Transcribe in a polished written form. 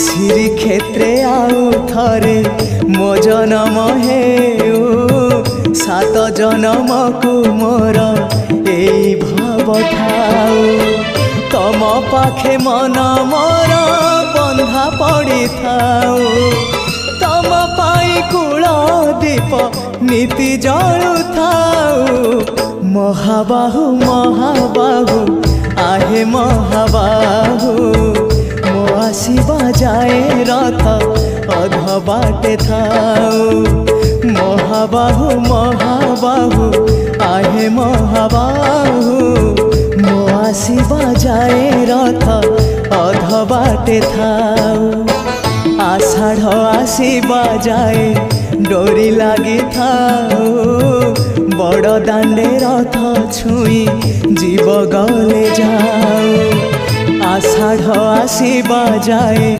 श्रीक्षेत्रे आउ थरे मो जनम हेउ सात जनम को मोर एई भाव थाउ तम पाखे मन मोर बंधा पड़ी थाउ तम पाई कूल दीप नीति जलु थाउ महाबाहु महाबाहु आहे महाबाहु मो आसीबा जाए रथ अध बाटे थाउ महाबाहु महाबाहु आहे महाबाहु मो आसीबा जाए रथ अध बाटे थाउ आषाढ़ आसीबा जाए डोरी लगी थाउ बड़ दांडे रथ छुई जीव गले जाऊ आषाढ़ आसीबा जाए।